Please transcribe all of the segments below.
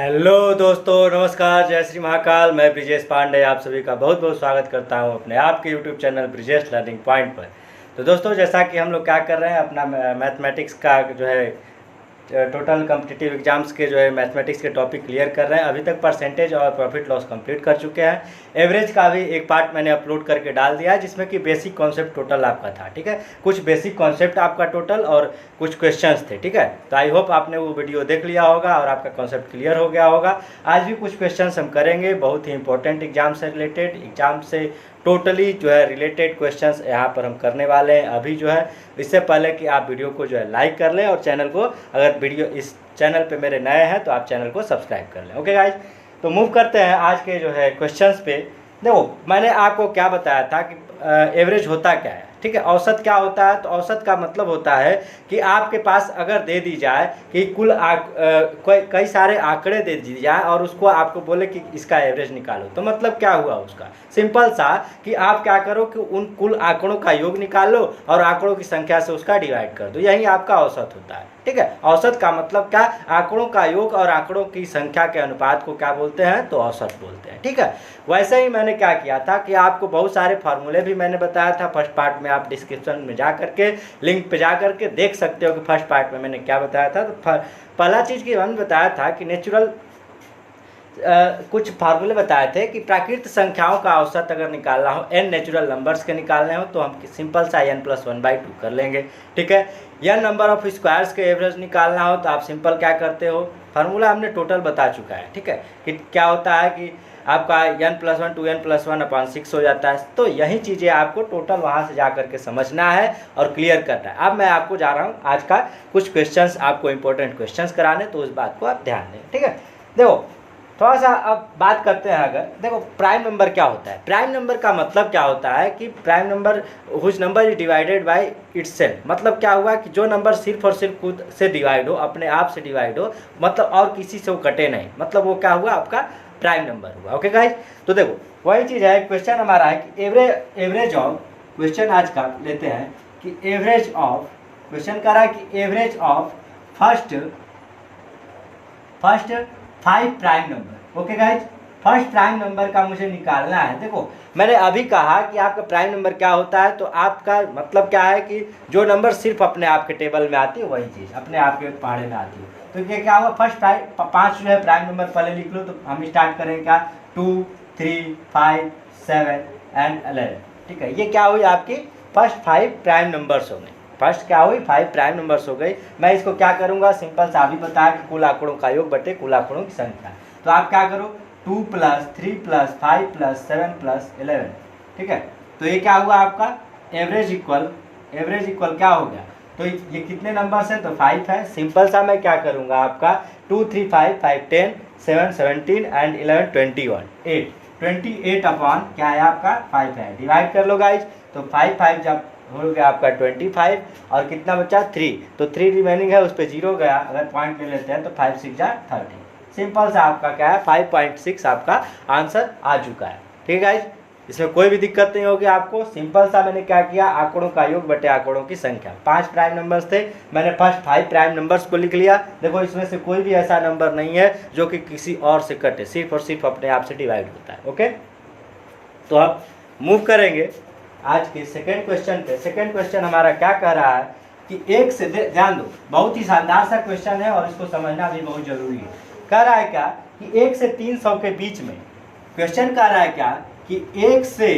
Hello दोस्तों, नमस्कार, जय श्री महाकाल। मैं ब्रिजेश पांडे आप सभी का बहुत बहुत स्वागत करता हूं अपने आपके YouTube channel Brijesh learning point पर। तो दोस्तों, जैसा कि हम लोग क्या कर रहे हैं, अपना मैथमेटिक्स का जो है टोटल कॉम्पिटिटिव एग्जाम्स के जो है मैथमेटिक्स के टॉपिक क्लियर कर रहे हैं। अभी तक परसेंटेज और प्रॉफिट लॉस कंप्लीट कर चुके हैं। एवरेज का भी एक पार्ट मैंने अपलोड करके डाल दिया है, जिसमें कि बेसिक कॉन्सेप्ट टोटल आपका था। ठीक है, कुछ बेसिक कॉन्सेप्ट आपका टोटल और कुछ क्वेश्चंस थे। ठीक है, तो आई होप आपने वो वीडियो देख लिया होगा और आपका कॉन्सेप्ट क्लियर हो गया होगा। आज भी कुछ क्वेश्चंस हम करेंगे, बहुत ही इंपॉर्टेंट एग्जाम से रिलेटेड, एग्जाम से टोटली जो है रिलेटेड क्वेश्चंस यहाँ पर हम करने वाले हैं अभी जो है। इससे पहले कि आप वीडियो को जो है लाइक कर लें और चैनल को, अगर वीडियो इस चैनल पे मेरे नए हैं तो आप चैनल को सब्सक्राइब कर लें। ओके गाइज, तो मूव करते हैं आज के जो है क्वेश्चंस पे। देखो, मैंने आपको क्या बताया था कि एवरेज होता क्या है। ठीक है, औसत क्या होता है? तो औसत का मतलब होता है कि आपके पास अगर दे दी जाए कि कुल कई सारे आंकड़े दे दी जाए और उसको आपको बोले कि इसका एवरेज निकालो, तो मतलब क्या हुआ उसका? सिंपल सा कि आप क्या करो कि उन कुल आंकड़ों का योग निकाल लो और आंकड़ों की संख्या से उसका डिवाइड कर दो, यही आपका औसत होता है। ठीक है, औसत का मतलब क्या? आंकड़ों का योग और आंकड़ों की संख्या के अनुपात को क्या बोलते हैं? तो औसत बोलते हैं। ठीक है, वैसे ही मैंने क्या किया था कि आपको बहुत सारे फार्मूले भी मैंने बताया था फर्स्ट पार्ट में। आप डिस्क्रिप्शन में जा करके, लिंक पे जा करके देख सकते हो कि फर्स्ट पार्ट में मैंने क्या बताया था। तो पहला चीज़ की मैंने बताया था कि नेचुरल कुछ फार्मूले बताए थे कि प्राकृतिक संख्याओं का औसत अगर निकालना हो, n नेचुरल नंबर्स के निकालने हो, तो हम सिंपल सा n+1/2 कर लेंगे। ठीक है, n नंबर ऑफ स्क्वायर्स के एवरेज निकालना हो तो आप सिंपल क्या करते हो, फार्मूला हमने टोटल बता चुका है। ठीक है, कि क्या होता है कि आपका n+1 2n+1/6 हो जाता है। तो यही चीज़ें आपको टोटल वहाँ से जा करके समझना है और क्लियर करना है। अब मैं आपको जा रहा हूँ आज का कुछ क्वेश्चंस, आपको इंपॉर्टेंट क्वेश्चंस कराने, तो उस बात को आप ध्यान दें। ठीक है, देखो थोड़ा सा अब बात करते हैं। अगर देखो, प्राइम नंबर क्या होता है? प्राइम नंबर का मतलब क्या होता है कि prime number whose number is divided by itself. मतलब क्या हुआ कि जो नंबर सिर्फ और सिर्फ खुद से डिवाइड हो, अपने आप से डिवाइड हो, मतलब और किसी से वो कटे नहीं, मतलब वो क्या हुआ? आपका प्राइम नंबर हुआ। ओके गाइस, तो देखो वही चीज़ है। क्वेश्चन हमारा है कि एवरेज ऑफ, क्वेश्चन आज का लेते हैं कि एवरेज ऑफ, क्वेश्चन कर रहा है कि average of first 5 prime number. Okay guys, first prime number का मुझे निकालना है। देखो, मैंने अभी कहा कि आपका प्राइम नंबर क्या होता है, तो आपका मतलब क्या है कि जो नंबर सिर्फ अपने आप के टेबल में आती है, वही चीज़ अपने आप के पहाड़े में आती है। तो ये क्या होगा? फर्स्ट 5 जो है प्राइम नंबर पहले लिख लो। तो हम स्टार्ट करेंगे क्या? 2 3 5 7 एंड 11। ठीक है, ये क्या हुई? आपकी फर्स्ट 5 प्राइम नंबर्स हो गए। फर्स्ट क्या हुई? 5 प्राइम नंबर्स हो गई। मैं इसको क्या करूंगा? सिंपल सा अभी बताया कि कुल आंकड़ों का योग बटे कुल आंकड़ों की संख्या। तो आप क्या करो? 2 + 3 + 5 + 7 + 11। ठीक है, तो ये क्या हुआ आपका? एवरेज इक्वल क्या हो गया? तो ये कितने नंबर्स हैं? तो 5 है। सिंपल सा मैं क्या करूंगा आपका 2 3 5 5 10 7 17 एंड 11 21 28 अपॉन क्या है आपका? 5 है। डिवाइड कर लो गाइज। तो 5 जब हो गया आपका 25 और कितना बचा? 3। तो 3 रिमेनिंग है, उस पर 0 गया। अगर पॉइंट ले लेते हैं तो 5 6 जा 30। सिंपल सा आपका क्या है? 5.6 आपका आंसर आ चुका है। ठीक है गाइज, इसमें कोई भी दिक्कत नहीं होगी आपको। सिंपल सा मैंने क्या किया? आंकड़ों का योग बटे आंकड़ों की संख्या। 5 प्राइम नंबर्स थे, मैंने फर्स्ट 5 प्राइम नंबर्स को लिख लिया। देखो, इसमें से कोई भी ऐसा नंबर नहीं है जो कि किसी और से कटे, सिर्फ और सिर्फ अपने आप से डिवाइड होता है। ओके, तो अब मूव करेंगे आज के सेकेंड क्वेश्चन पे। सेकेंड क्वेश्चन हमारा क्या कह रहा है कि एक से, ध्यान दो, बहुत ही शानदार सा क्वेश्चन है और इसको समझना भी बहुत जरूरी है। कह रहा है क्या कि 1 से 300 के बीच में, क्वेश्चन कह रहा है क्या कि 1 से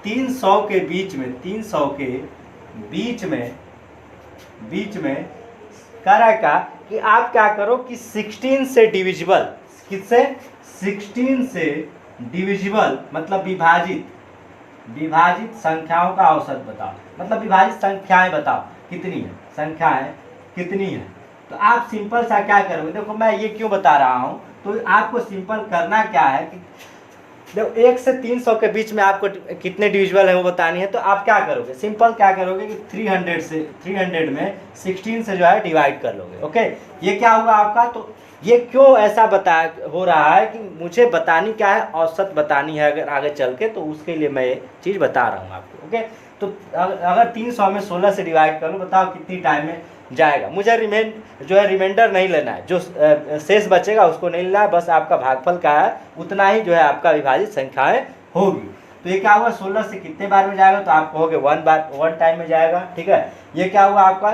300 के बीच में, 300 के बीच में कह रहा है क्या कि आप क्या करो कि 16 से डिविजिबल, किससे? 16 से डिविजिबल मतलब विभाजित संख्याओं का औसत बताओ। मतलब विभाजित संख्याएं बताओ कितनी है, संख्याएं कितनी है। तो आप सिंपल सा क्या करोगे? देखो, मैं ये क्यों बता रहा हूं, तो आपको सिंपल करना क्या है कि देखो 1 से 300 के बीच में आपको कितने डिविजिबल है वो बतानी है। तो आप क्या करोगे? सिंपल क्या करोगे कि 300 में 16 से जो है डिवाइड कर लोगे। ओके, ये क्या होगा आपका? तो ये क्यों ऐसा हो रहा है कि मुझे बतानी क्या है? औसत बतानी है अगर आगे चल के, तो उसके लिए मैं ये चीज़ बता रहा हूँ आपको। ओके, तो अगर 300 में 16 से डिवाइड करूँ, बताओ कितनी टाइम में जाएगा। मुझे रिमाइंडर नहीं लेना है, जो शेष बचेगा उसको नहीं लेना है, बस आपका भागफल का है उतना ही जो है आपका विभाजित संख्याएं होगी। तो ये क्या हुआ, 16 से कितने बार में जाएगा, तो आप कहोगे 1 टाइम में जाएगा। ठीक है, ये क्या हुआ आपका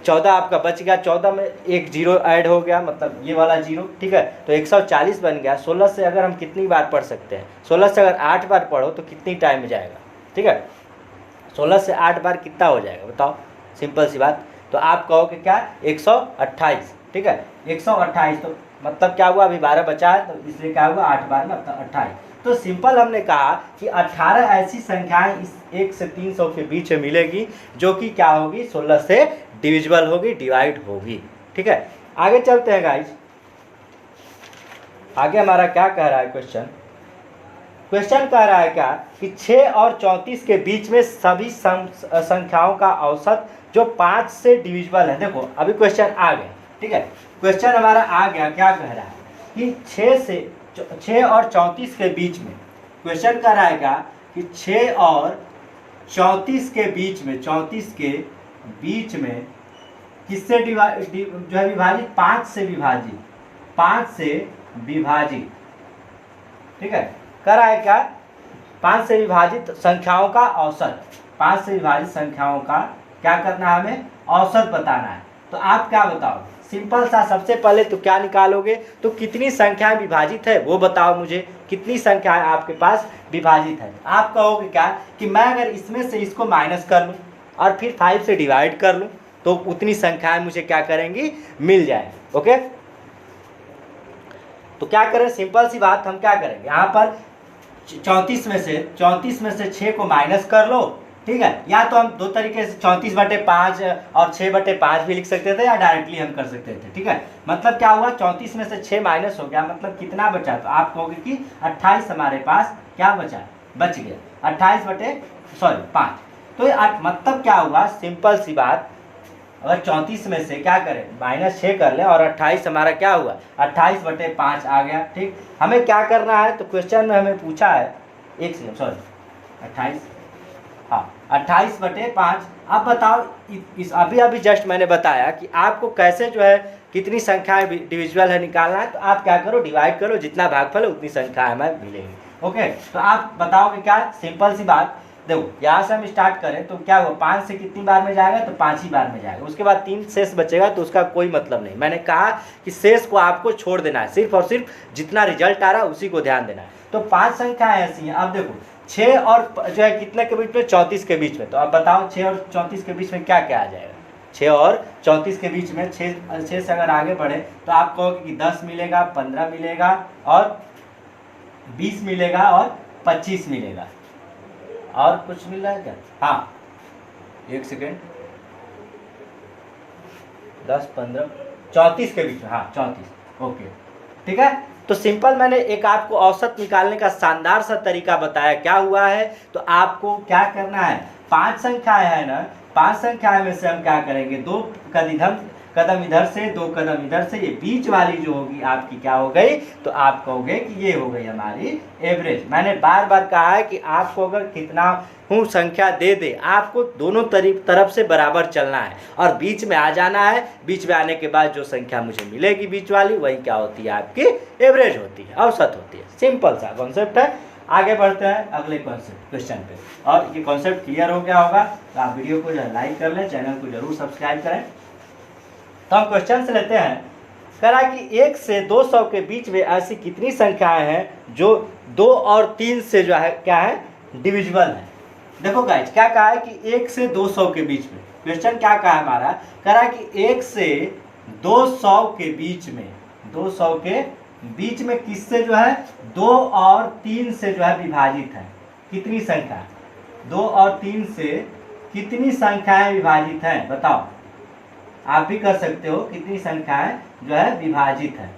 14 आपका बच गया, 14 में एक जीरो ऐड हो गया, मतलब ये वाला जीरो। ठीक है, तो 140 बन गया। 16 से अगर हम कितनी बार पढ़ सकते हैं, 16 से अगर 8 बार पढ़ो तो कितनी टाइम में जाएगा। ठीक है, 16 से 8 बार कितना हो जाएगा बताओ, सिंपल सी बात। तो आप कहोगे क्या 128। ठीक है, 128 तो मतलब क्या हुआ, अभी 12 बचा है, तो इसलिए क्या हुआ 8 बार मतलब 28। तो सिंपल हमने कहा कि 18 ऐसी संख्याएं इस 1 से 300 के बीच में मिलेगी जो कि क्या होगी, 16 से डिविजिबल होगी, डिवाइड होगी। ठीक है, आगे चलते हैं गाइस। आगे हमारा क्या कह रहा है क्वेश्चन कह रहा है क्या कि 6 और 34 के बीच में सभी संख्याओं का औसत जो 5 से डिविजिबल है। देखो अभी क्वेश्चन आ गया। ठीक है, क्वेश्चन हमारा आ गया, क्या कह रहा है कि 6 और 34 के बीच में, क्वेश्चन कह रहा है क्या कि 6 और 34 के बीच में, 34 के बीच में किससे जो है विभाजित, 5 से विभाजित, 5 से विभाजित। ठीक है, कह रहा है क्या 5 से विभाजित संख्याओं का औसत, 5 से विभाजित संख्याओं का क्या करना है, हमें औसत बताना है। तो आप क्या बताओ, सिंपल सा, सबसे पहले तो क्या निकालोगे, तो कितनी संख्याएं विभाजित है वो बताओ मुझे, कितनी संख्याएं आपके पास विभाजित है। आप कहोगे क्या कि मैं अगर इसमें से इसको माइनस कर लूँ और फिर 5 से डिवाइड कर लूँ तो उतनी संख्याएं मुझे क्या करेंगी, मिल जाएगी। ओके, तो क्या करें, सिंपल सी बात, हम क्या करेंगे, यहाँ पर 34 में से 6 को माइनस कर लो। ठीक है, या तो हम दो तरीके से 34/5 और 6/5 भी लिख सकते थे, या डायरेक्टली हम कर सकते थे। ठीक है, मतलब क्या हुआ, 34 में से 6 माइनस हो गया, मतलब कितना बचा, तो आप कहोगे कि 28 हमारे पास क्या बच गया 5। तो मतलब क्या हुआ, सिंपल सी बात, अगर 34 में से क्या करें, -6 कर लें और 28 हमारा क्या हुआ, 28/5 आ गया। ठीक, हमें क्या करना है, तो क्वेश्चन में हमें पूछा है, 28/5। अब बताओ, इस अभी जस्ट मैंने बताया कि आपको कैसे जो है कितनी संख्याएं डिविजिबल है निकालना है। तो आप क्या करो, डिवाइड करो, जितना भागफल है उतनी संख्या हमें मिलेगी। ओके, तो आप बताओगे क्या, सिंपल सी बात, देखो यहाँ से हम स्टार्ट करें तो क्या हुआ, 5 से कितनी बार में जाएगा, तो 5 ही बार में जाएगा। उसके बाद 3 शेष बचेगा, तो उसका कोई मतलब नहीं। मैंने कहा कि शेष को आपको छोड़ देना है, सिर्फ और सिर्फ जितना रिजल्ट आ रहा है उसी को ध्यान देना है। तो 5 संख्याएं ऐसी हैं। अब देखो 6 और जो है कितने के बीच में, 34 के बीच में। तो अब बताओ 6 और 34 के बीच में क्या क्या आ जाएगा, 6 और 34 के बीच में, 6 से अगर आगे बढ़े तो आप कहोगे कि 10 मिलेगा, 15 मिलेगा और 20 मिलेगा और 25 मिलेगा। और कुछ मिल रहा है क्या, हाँ 1 सेकेंड, 10, 15, 34 के बीच में, हाँ 34। ओके, ठीक है, तो सिंपल मैंने एक आपको औसत निकालने का शानदार सा तरीका बताया। क्या हुआ है, तो आपको क्या करना है, 5 संख्याएं है ना, 5 संख्याएं में से हम क्या करेंगे, 2 कदम इधर से, 2 कदम इधर से, ये बीच वाली जो होगी आपकी क्या हो गई, तो आप कहोगे कि ये हो गई हमारी एवरेज। मैंने बार बार कहा है कि आपको अगर कितना हूँ संख्या दे आपको दोनों तरफ से बराबर चलना है और बीच में आ जाना है। बीच में आने के बाद जो संख्या मुझे मिलेगी बीच वाली, वही क्या होती है, आपकी एवरेज होती है, औसत होती है। सिंपल सा कॉन्सेप्ट है। आगे बढ़ते हैं अगले क्वेश्चन पे। और ये कॉन्सेप्ट क्लियर हो गया होगा तो आप वीडियो को जो लाइक कर लें, चैनल को जरूर सब्सक्राइब करें। तो हम क्वेश्चन से लेते हैं, कह रहा है कि 1 से 200 के बीच में ऐसी कितनी संख्याएं हैं जो 2 और 3 से जो है क्या है, डिविजिबल है। देखो गाइज क्या कहा है कि 1 से 200 के बीच में, क्वेश्चन क्या कहा है हमारा, कह रहा है कि 1 से 200 के बीच में, 200 के बीच में किससे जो है 2 और 3 से जो है विभाजित है। कितनी संख्या, 2 और 3 से कितनी संख्याएं विभाजित हैं, बताओ। आप भी कर सकते हो, कितनी संख्याएं जो है विभाजित है।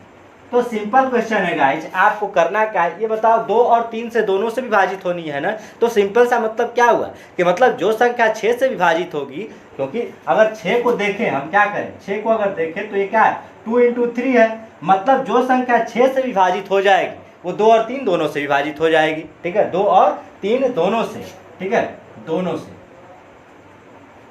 तो सिंपल क्वेश्चन है गाइज, आपको करना क्या है ये बताओ। 2 और 3 से दोनों से विभाजित होनी है ना, तो सिंपल सा मतलब क्या हुआ कि मतलब जो संख्या 6 से विभाजित होगी, क्योंकि अगर 6 को देखें हम क्या करें, 6 को अगर देखें तो ये क्या है 2 × 3 है। मतलब जो संख्या 6 से विभाजित हो जाएगी वो 2 और 3 दोनों से विभाजित हो जाएगी। ठीक है, 2 और 3 दोनों से, ठीक है, दोनों से।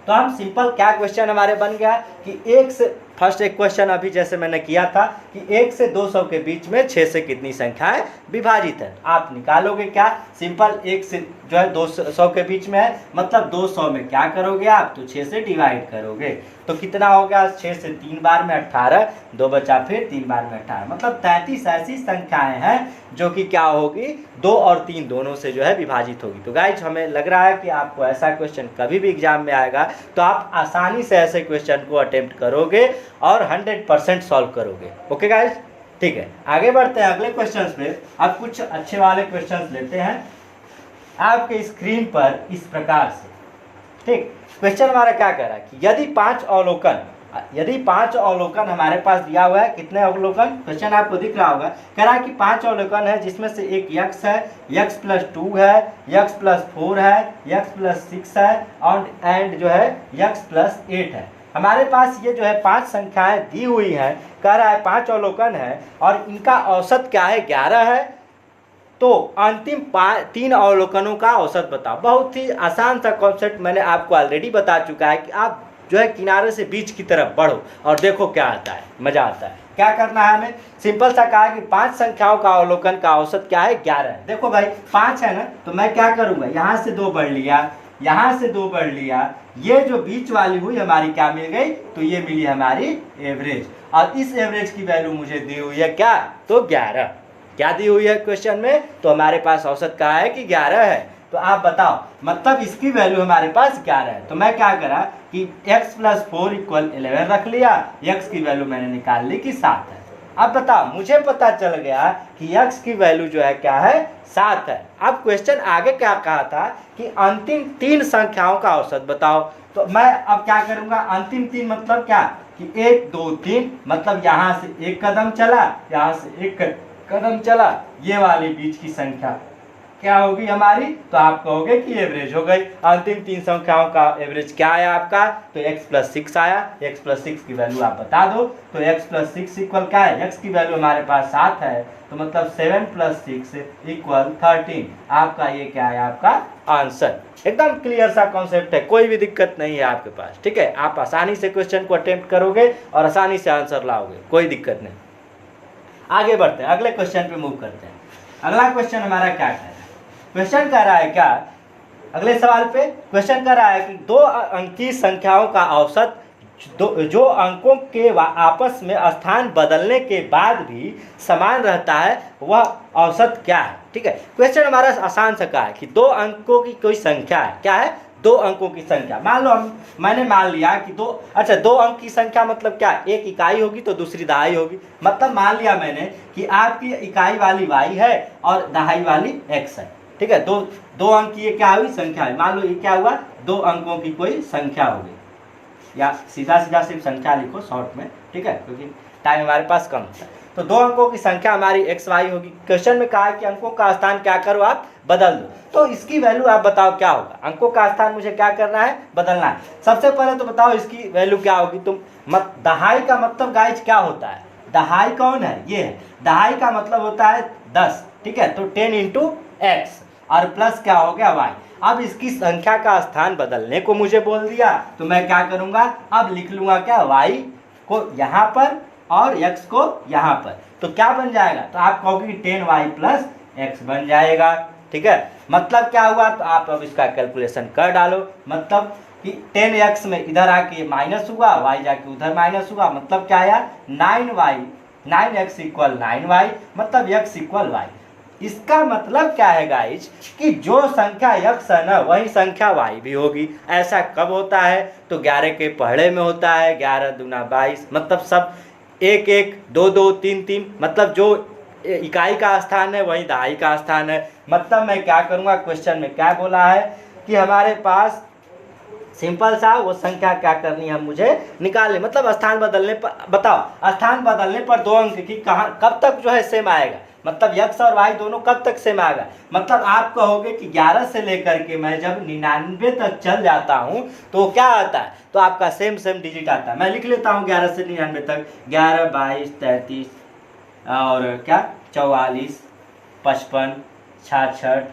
तो हम सिंपल क्या क्वेश्चन हमारे बन गया कि एक से फर्स्ट एक क्वेश्चन अभी जैसे मैंने किया था कि 1 से 200 के बीच में 6 से कितनी संख्याएं विभाजित है। आप निकालोगे क्या, सिंपल 1 से जो है 200 के बीच में है, मतलब 200 में क्या करोगे आप, तो 6 से डिवाइड करोगे तो कितना हो गया, 6 से 3 बार में 18, 2 बचा फिर 3 बार में 18, मतलब 33 ऐसी संख्याएं हैं जो कि क्या होगी 2 और 3 दोनों से जो है विभाजित होगी। तो गाइज हमें लग रहा है कि आपको ऐसा क्वेश्चन कभी भी एग्जाम में आएगा तो आप आसानी से ऐसे क्वेश्चन को अटेम्प्ट करोगे और 100% सॉल्व करोगे। ओके गाइज, ठीक है, आगे बढ़ते हैं अगले क्वेश्चंस पे। अब कुछ अच्छे वाले क्वेश्चंस लेते हैं आपके स्क्रीन पर इस प्रकार से। ठीक, क्वेश्चन हमारा क्या कह रहा है कि यदि 5 अवलोकन हमारे पास दिया हुआ है, कितने अवलोकन, क्वेश्चन आपको दिख रहा होगा, कह रहा है कि 5 अवलोकन है जिसमें से एक x है, x+2 है, x+4 है, x+6 है और एंड जो है x+8 है। हमारे पास ये जो है 5 संख्याएं दी हुई हैं, कह रहा है 5 अवलोकन है और इनका औसत क्या है 11 है, तो अंतिम 3 अवलोकनों का औसत बताओ। बहुत ही आसान सा कॉन्सेप्ट मैंने आपको ऑलरेडी बता चुका है कि आप जो है किनारे से बीच की तरफ बढ़ो और देखो क्या आता है, मजा आता है। क्या करना है हमें, सिंपल सा कहा कि 5 संख्याओं का अवलोकन का औसत क्या है 11 है। देखो भाई 5 है ना, तो मैं क्या करूंगा, यहाँ से 2 बढ़ लिया, यहाँ से 2 बढ़ लिया, ये जो बीच वाली हुई हमारी क्या मिल गई, तो ये मिली हमारी एवरेज, और इस एवरेज की वैल्यू मुझे दी हुई है क्या, तो 11। क्या दी हुई है क्वेश्चन में, तो हमारे पास औसत कहा है कि 11 है। तो आप बताओ, मतलब इसकी वैल्यू हमारे पास 11 है, तो मैं क्या करा कि x+4 = 11 रख लिया, x की वैल्यू मैंने निकाल ली कि 7 है। अब बताओ, मुझे पता चल गया कि x की वैल्यू जो है क्या है 7 है। अब क्वेश्चन आगे क्या कहा था कि अंतिम 3 संख्याओं का औसत बताओ, तो मैं अब क्या करूंगा, अंतिम 3 मतलब क्या कि 1 2 3, मतलब यहाँ से 1 कदम चला, यहाँ से 1 कदम चला, ये वाली बीच की संख्या क्या होगी हमारी, तो आप कहोगे कि एवरेज हो गई। अंतिम 3 संख्याओं का एवरेज क्या आया आपका, तो x+6 आया। x+6 की वैल्यू आप बता दो, तो x+6 इक्वल क्या है, x की वैल्यू हमारे पास 7 है, तो मतलब 7 + 6 = 13। आपका ये क्या है, आपका आंसर। एकदम क्लियर सा कॉन्सेप्ट है, कोई भी दिक्कत नहीं है आपके पास। ठीक है, आप आसानी से क्वेश्चन को अटेम्प्ट करोगे और आसानी से आंसर लाओगे, कोई दिक्कत नहीं। आगे बढ़ते हैं, अगले क्वेश्चन पे मूव करते हैं। अगला क्वेश्चन हमारा क्या कह रहा है, क्वेश्चन कह रहा है क्या, अगले सवाल पे क्वेश्चन कह रहा है कि 2 अंकीय संख्याओं का औसत जो अंकों के आपस में स्थान बदलने के बाद भी समान रहता है वह औसत क्या है। ठीक है, क्वेश्चन हमारा आसान सा कहा है कि 2 अंकों की कोई संख्या है, क्या है, 2 अंकों की संख्या। मान लो मैंने मान लिया कि 2 अंक की संख्या मतलब क्या, एक इकाई होगी तो दूसरी दहाई होगी। मतलब मान लिया मैंने कि आपकी इकाई वाली y है और दहाई वाली x है। ठीक है, दो अंक की ये क्या हुई, संख्या है। मान लो ये क्या हुआ, 2 अंकों की कोई संख्या हो गई, या सीधा सीधा सिर्फ संख्या लिखो शॉर्ट में। ठीक है, क्योंकि टाइम हमारे पास कम होता है। तो 2 अंकों की संख्या हमारी x y होगी। क्वेश्चन में कहा है कि अंकों का स्थान क्या करो, आप बदल दो। तो इसकी वैल्यू आप बताओ क्या होगा, अंकों का स्थान मुझे क्या करना है, बदलना है। सबसे पहले तो बताओ इसकी वैल्यू क्या होगी। तुम दहाई का मतलब गाइज क्या होता है, दहाई कौन है, ये है। दहाई का मतलब होता है 10। ठीक है, तो 10 × x और प्लस क्या हो गया y। अब इसकी संख्या का स्थान बदलने को मुझे बोल दिया, तो मैं क्या करूंगा, अब लिख लूंगा क्या, y को यहाँ पर और x को यहाँ पर। तो क्या बन जाएगा, तो आप कहोगे 10y + x बन जाएगा। ठीक है, मतलब क्या हुआ, तो आप अब इसका कैलकुलेशन कर डालो। मतलब कि 10x में इधर आके माइनस हुआ, y जाके उधर माइनस हुआ, मतलब क्या आया 9x = 9y, मतलब x = y। इसका मतलब क्या है गाइज कि जो संख्या x है ना वही संख्या y भी होगी। ऐसा कब होता है, तो 11 के पहाड़े में होता है, 11 दूना 22, मतलब सब 1 1 2 2 3 3, मतलब जो इकाई का स्थान है वही दहाई का स्थान है। मतलब मैं क्या करूँगा, क्वेश्चन में क्या बोला है कि हमारे पास सिंपल सा वो संख्या क्या करनी है, मुझे निकालने, मतलब स्थान बदलने पर। बताओ स्थान बदलने पर 2 अंक की कहाँ कब तक जो है सेम आएगा, मतलब x और y दोनों कब तक सेम आएगा। मतलब आप कहोगे कि 11 से लेकर के मैं जब 99 तक चल जाता हूँ तो क्या आता है, तो आपका सेम डिजिट आता है। मैं लिख लेता हूँ 11 से 99 तक, 11 22 33 और क्या 44 55 66,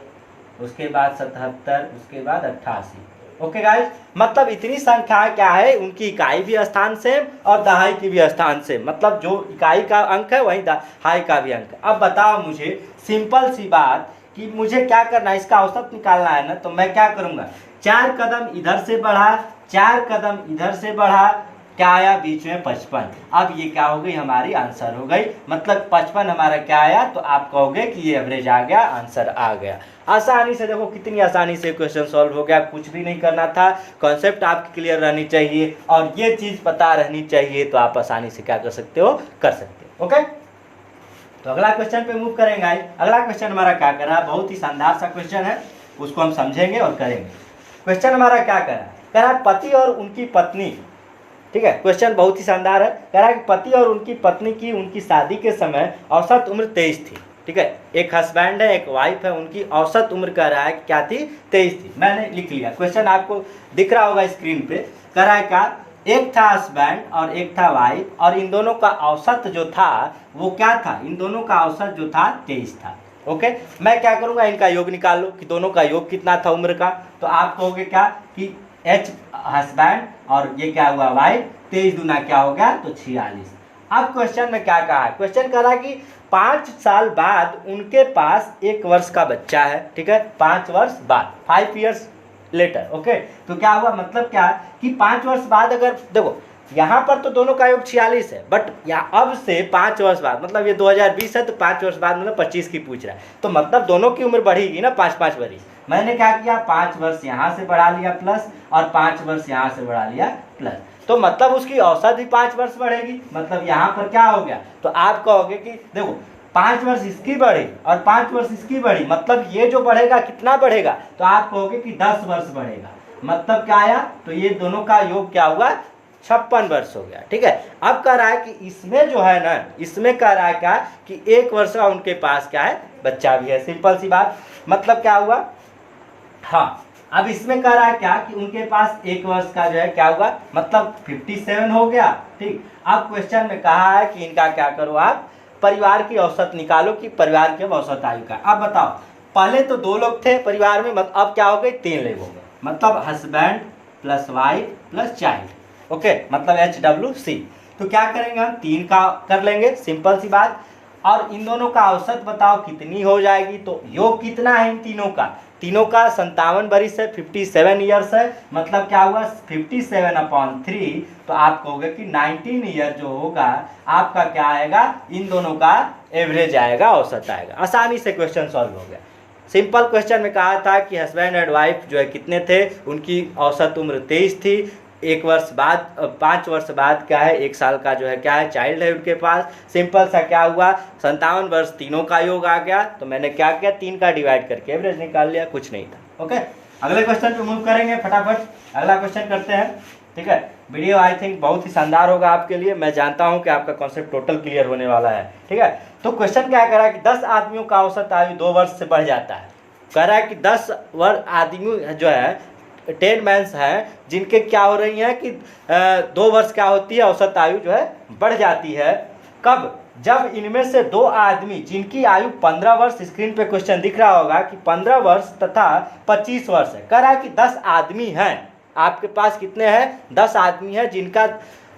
उसके बाद 77, उसके बाद 88, ओके गाइस, मतलब इतनी संख्याएं क्या है, उनकी इकाई भी स्थान सेम और दहाई की भी स्थान सेम, मतलब जो इकाई का अंक है वही दहाई का भी अंक है। अब बताओ मुझे सिंपल सी बात कि मुझे क्या करना है, इसका औसत निकालना है ना, तो मैं क्या करूंगा, 4 कदम इधर से बढ़ा, 4 कदम इधर से बढ़ा, क्या आया बीच में 55। अब ये क्या हो गई, हमारी आंसर हो गई, मतलब 55 हमारा क्या आया, तो आप कहोगे कि ये एवरेज आ गया, आंसर आ गया। आसानी से देखो कितनी आसानी से क्वेश्चन सॉल्व हो गया, कुछ भी नहीं करना था, कॉन्सेप्ट आपकी क्लियर रहनी चाहिए और ये चीज़ पता रहनी चाहिए, तो आप आसानी से क्या कर सकते हो, कर सकते हो। ओके, तो अगला क्वेश्चन पे मूव करेंगे। अगला क्वेश्चन हमारा क्या कर रहा है, बहुत ही शानदार सा क्वेश्चन है, उसको हम समझेंगे और करेंगे। क्वेश्चन हमारा क्या कर रहा है, पति और उनकी पत्नी, ठीक है, क्वेश्चन बहुत ही शानदार है। कह रहा है कि पति और उनकी पत्नी की उनकी शादी के समय औसत उम्र 23 थी, ठीक है, एक हस्बैंड है एक वाइफ है, उनकी औसत उम्र कह रहा है क्या थी, 23 थी। मैंने लिख लिया, क्वेश्चन आपको दिख रहा होगा स्क्रीन पे। कह रहा है क्या, एक था हस्बैंड और एक था वाइफ, और इन दोनों का औसत जो था वो क्या था, इन दोनों का औसत जो था 23 था। ओके, मैं क्या करूँगा, इनका योग निकाल लो कि दोनों का योग कितना था उम्र का, तो आप कहोगे क्या कि एच हस्बैंड और ये क्या हुआ वाइफ, 23 दूना क्या हो गया, तो 46। अब क्वेश्चन में क्या कहा है, क्वेश्चन कह रहा है कि 5 साल बाद उनके पास 1 वर्ष का बच्चा है, ठीक है, 5 वर्ष बाद, 5 years लेटर। ओके, तो क्या हुआ, मतलब क्या कि 5 वर्ष बाद, अगर देखो यहाँ पर तो दोनों का योग 46 है, बट यहाँ अब से 5 वर्ष बाद, मतलब ये 2020 है तो 5 वर्ष बाद मतलब 25 की पूछ रहा है, तो मतलब दोनों की उम्र बढ़ेगी ना 5-5 वर्ष। मैंने क्या किया, 5 वर्ष यहाँ से बढ़ा लिया प्लस और 5 वर्ष यहाँ से बढ़ा लिया प्लस, तो मतलब उसकी औसत भी 5 वर्ष बढ़ेगी, मतलब यहाँ पर क्या हो गया, तो आप कहोगे कि देखो 5 वर्ष इसकी बढ़ी और 5 वर्ष इसकी बढ़ी, मतलब ये जो बढ़ेगा कितना बढ़ेगा, तो आप कहोगे कि 10 वर्ष बढ़ेगा, मतलब क्या आया, तो ये दोनों का योग क्या हुआ, 56 वर्ष हो गया। ठीक है, अब कह रहा है कि इसमें जो है ना, इसमें कह रहा है क्या कि 1 वर्ष का उनके पास क्या है, बच्चा भी है, सिंपल सी बात, मतलब क्या हुआ, हाँ, अब इसमें कह रहा है क्या कि उनके पास 1 वर्ष का जो है क्या हुआ, मतलब 57 हो गया। ठीक, अब क्वेश्चन में कहा है कि इनका क्या करो, आप परिवार की औसत निकालो कि परिवार के औसत आयु का। अब बताओ, पहले तो 2 लोग थे परिवार में, अब क्या हो गए, 3 लोग हो गए, मतलब husband plus wife plus child. Okay, मतलब HWC। तो क्या करेंगे हम, 3 का कर लेंगे, सिंपल सी बात, और इन दोनों का औसत बताओ कितनी हो जाएगी, तो योग कितना है इन तीनों का, 57 वर्ष है, 57 ईयर्स है, मतलब क्या हुआ 57/3, तो आप कहोगे कि 19 ईयर जो होगा आपका क्या आएगा, इन दोनों का एवरेज आएगा, औसत आएगा। आसानी से क्वेश्चन सॉल्व हो गया। सिंपल क्वेश्चन में कहा था कि हस्बैंड एंड वाइफ जो है कितने थे, उनकी औसत उम्र 23 थी, 1 वर्ष बाद 5 वर्ष बाद क्या है, 1 साल का जो है क्या है, चाइल्ड है उनके पास। सिंपल सा क्या हुआ, 57 वर्ष, तीनों का योग आ गया, तो मैंने क्या किया, 3 का डिवाइड करके एवरेज निकाल लिया, कुछ नहीं था। ओके, अगले क्वेश्चन पे मूव करेंगे फटाफट, अगला क्वेश्चन करते हैं। ठीक है, वीडियो आई थिंक बहुत ही शानदार होगा आपके लिए, मैं जानता हूँ कि आपका कॉन्सेप्ट टोटल क्लियर होने वाला है। ठीक है, तो क्वेश्चन क्या कह रहा है कि 10 आदमियों का औसत आयु 2 वर्ष से बढ़ जाता है। कह रहा है कि 10 आदमी जो है 10 मैंस हैं जिनके क्या हो रही हैं कि 2 वर्ष क्या होती है, औसत आयु जो है बढ़ जाती है। कब, जब इनमें से 2 आदमी जिनकी आयु 15 वर्ष, स्क्रीन पे क्वेश्चन दिख रहा होगा कि 15 वर्ष तथा 25 वर्ष है। कह रहा है कि 10 आदमी हैं, आपके पास कितने हैं, 10 आदमी हैं जिनका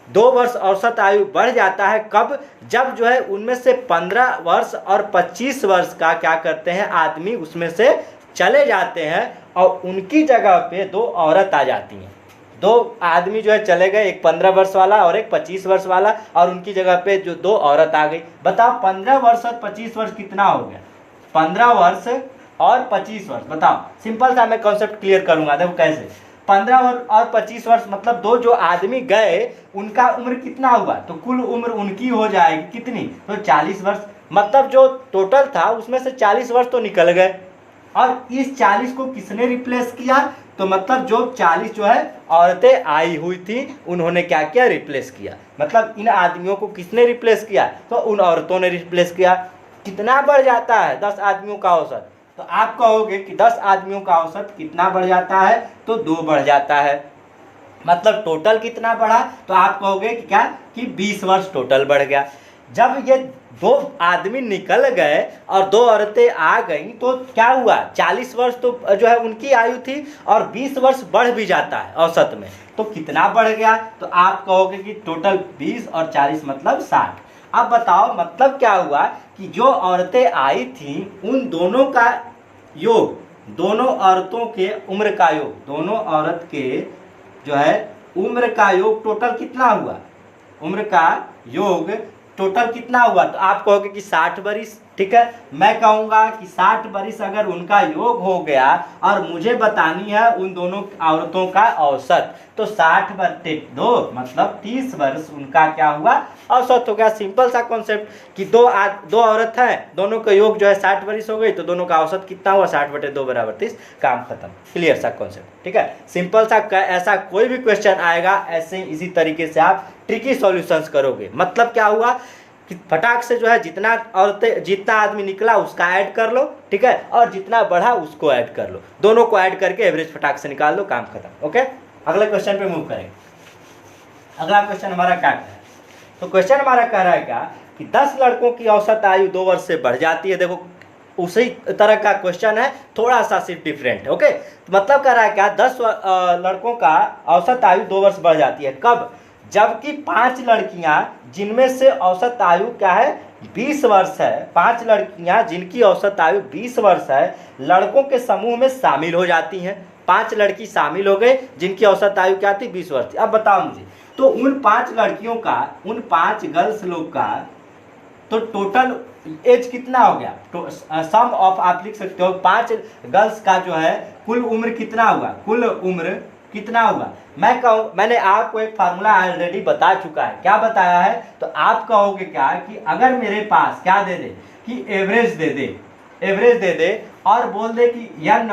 2 वर्ष औसत आयु बढ़ जाता है। कब, जब जो है उनमें से 15 वर्ष और 25 वर्ष का क्या करते हैं, आदमी उसमें से चले जाते हैं और उनकी जगह पे 2 औरत आ जाती हैं। 2 आदमी जो है चले गए, एक 15 वर्ष वाला और एक 25 वर्ष वाला, और उनकी जगह पे जो 2 औरत आ गई। बताओ 15 वर्ष और 25 वर्ष कितना हो गया, 15 वर्ष और 25 वर्ष, बताओ। सिंपल सा मैं कॉन्सेप्ट क्लियर करूंगा, देखो कैसे। 15 वर्ष और 25 वर्ष मतलब 2 जो आदमी गए उनका उम्र कितना हुआ, तो कुल उम्र उनकी हो जाएगी कितनी, तो 40 वर्ष, मतलब जो टोटल था उसमें से 40 वर्ष तो निकल गए, और इस 40 को किसने रिप्लेस किया, तो मतलब जो 40 जो है औरतें आई हुई थी उन्होंने क्या किया, रिप्लेस किया। मतलब इन आदमियों को किसने रिप्लेस किया, तो उन औरतों ने रिप्लेस किया। कितना बढ़ जाता है 10 आदमियों का औसत, तो आप कहोगे कि 10 आदमियों का औसत कितना बढ़ जाता है, तो 2 बढ़ जाता है। मतलब टोटल कितना बढ़ा, तो आप कहोगे कि क्या कि 20 वर्ष टोटल बढ़ गया। जब ये दो आदमी निकल गए और दो औरतें आ गई तो क्या हुआ, 40 वर्ष तो जो है उनकी आयु थी और 20 वर्ष बढ़ भी जाता है औसत में, तो कितना बढ़ गया, तो आप कहोगे कि टोटल 20 और 40 मतलब 60। अब बताओ मतलब क्या हुआ कि जो औरतें आई थी उन दोनों का योग, दोनों औरतों के उम्र का योग, दोनों औरत के जो है उम्र का योग टोटल कितना हुआ, उम्र का योग टोटल कितना हुआ, तो आप कहोगे कि 60 बरिस। ठीक है, मैं कहूँगा कि 60 बरिस अगर उनका योग हो गया और मुझे बतानी है उन दोनों औरतों का औसत, तो 60 बटे 2 मतलब 30 वर्ष उनका क्या हुआ, औसत हो गया। सिंपल सा कॉन्सेप्ट कि दो औरत हैं, दोनों का योग जो है 60 बरिस हो गई, तो दोनों का औसत कितना हुआ, 60 बटे 2 बराबर 30, काम खत्म। क्लियर सा कॉन्सेप्ट। ठीक है, सिंपल सा ऐसा कोई भी क्वेश्चन आएगा ऐसे इसी तरीके से आप ट्रिकी सॉल्यूशंस करोगे। मतलब क्या हुआ कि फटाक से जो है जितना आदमी निकला उसका ऐड कर लो, ठीक है, और जितना बढ़ा उसको ऐड कर लो, दोनों को ऐड करके एवरेज फटाक से निकाल लो, काम खत्म। ओके, अगले क्वेश्चन पे मूव करेंगे। अगला क्वेश्चन हमारा क्या है, तो क्वेश्चन हमारा कह रहा है क्या कि 10 लड़कों की औसत आयु 2 वर्ष से बढ़ जाती है। देखो उसी तरह का क्वेश्चन है, थोड़ा सा सिर्फ डिफरेंट है। ओके, तो मतलब कह रहा है क्या 10 लड़कों का औसत आयु 2 वर्ष बढ़ जाती है, कब, जबकि 5 लड़कियां जिनमें से औसत आयु क्या है 20 वर्ष है, 5 लड़कियां जिनकी औसत आयु 20 वर्ष है लड़कों के समूह में शामिल हो जाती हैं। 5 लड़की शामिल हो गए जिनकी औसत आयु क्या थी, 20 वर्ष थी। अब बताओ मुझे, तो उन 5 लड़कियों का, उन 5 गर्ल्स लोग का तो टोटल एज कितना हो गया, तो सम ऑफ आप लिख सकते हो 5 गर्ल्स का जो है कुल उम्र कितना हुआ, कुल उम्र कितना हुआ। मैंने आपको एक फार्मूला ऑलरेडी बता चुका है। क्या बताया है, तो आप कहोगे क्या कि अगर मेरे पास क्या दे दे कि एवरेज दे दे और बोल दे कि यन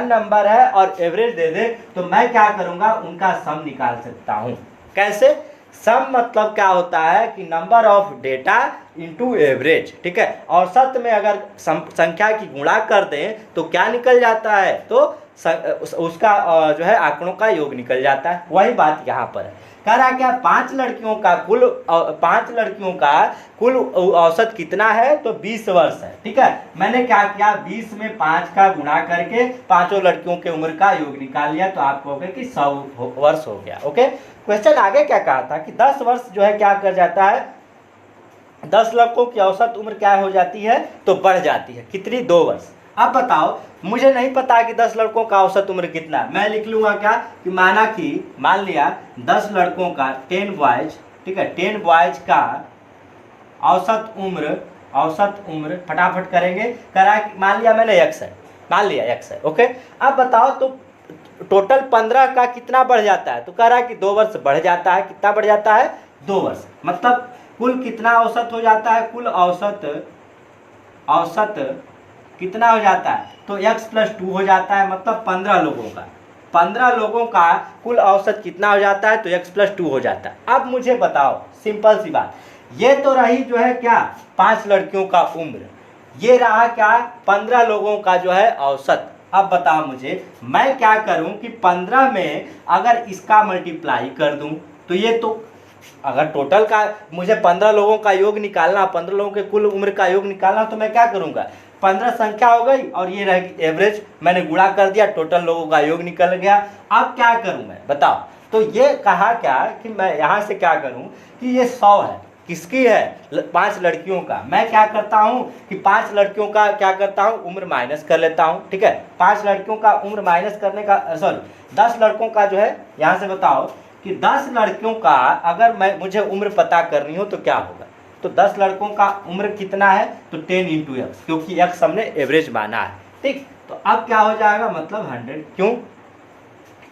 नंबर है और एवरेज दे दे, तो मैं क्या करूंगा उनका सम निकाल सकता हूं। कैसे, सम मतलब क्या होता है कि number of data into average. ठीक है, औसत में अगर संख्या की गुणा कर दें तो क्या निकल जाता है, तो उसका जो है आंकड़ों का योग निकल जाता है। वही बात यहाँ पर है। कह रहा क्या 5 लड़कियों का कुल औसत कितना है, तो 20 वर्ष है। ठीक है, मैंने क्या किया 20 में 5 का गुणा करके पांचों लड़कियों के उम्र का योग निकाल लिया, तो आप कहोगे कि 100 वर्ष हो गया। ओके, क्वेश्चन आगे क्या कहा था कि 10 वर्ष जो है क्या कर जाता है, 10 लड़कों की औसत उम्र क्या हो जाती है, तो बढ़ जाती है, कितनी, 2 वर्ष। अब बताओ, मुझे नहीं पता कि 10 लड़कों का औसत उम्र कितना है, मैं लिख लूंगा क्या कि मान लिया 10 लड़कों का 10 बॉयज, ठीक है, 10 बॉयज का औसत उम्र फटाफट करेंगे, करा मान लिया मैंने x है। ओके, अब बताओ तो टोटल 15 का कितना बढ़ जाता है, तो कह रहा है कि 2 वर्ष बढ़ जाता है। कितना बढ़ जाता है, 2 वर्ष। मतलब कुल कितना औसत हो जाता है, कुल औसत कितना हो जाता है, तो x + 2 हो जाता है। मतलब 15 लोगों का कुल औसत कितना हो जाता है, तो x + 2 हो जाता है। अब मुझे बताओ सिंपल सी बात, ये तो रही जो है क्या 5 लड़कियों का उम्र, ये रहा क्या 15 लोगों का जो है औसत। अब बताओ मुझे मैं क्या करूं कि 15 में अगर इसका मल्टीप्लाई कर दूं, तो ये तो अगर टोटल का मुझे 15 लोगों का योग निकालना, 15 लोगों के कुल उम्र का योग निकालना, तो मैं क्या करूंगा 15 संख्या हो गई और ये रहेगी एवरेज, मैंने गुणा कर दिया, टोटल लोगों का योग निकल गया। अब क्या करूं मैं बताओ, तो ये कहा क्या कि मैं यहाँ से क्या करूं कि ये 100 है, किसकी है, 5 लड़कियों का। मैं क्या करता हूं कि 5 लड़कियों का क्या करता हूं, उम्र माइनस कर लेता हूं। ठीक है, 5 लड़कियों का उम्र माइनस करने का 10 लड़कों का जो है, यहाँ से बताओ कि 10 लड़कियों का अगर मुझे उम्र पता करनी हो तो क्या होगा, तो 10 लड़कों का उम्र कितना है, तो 10 × x, क्योंकि x हमने एवरेज माना है। ठीक, तो अब क्या हो जाएगा, मतलब 100। क्यों,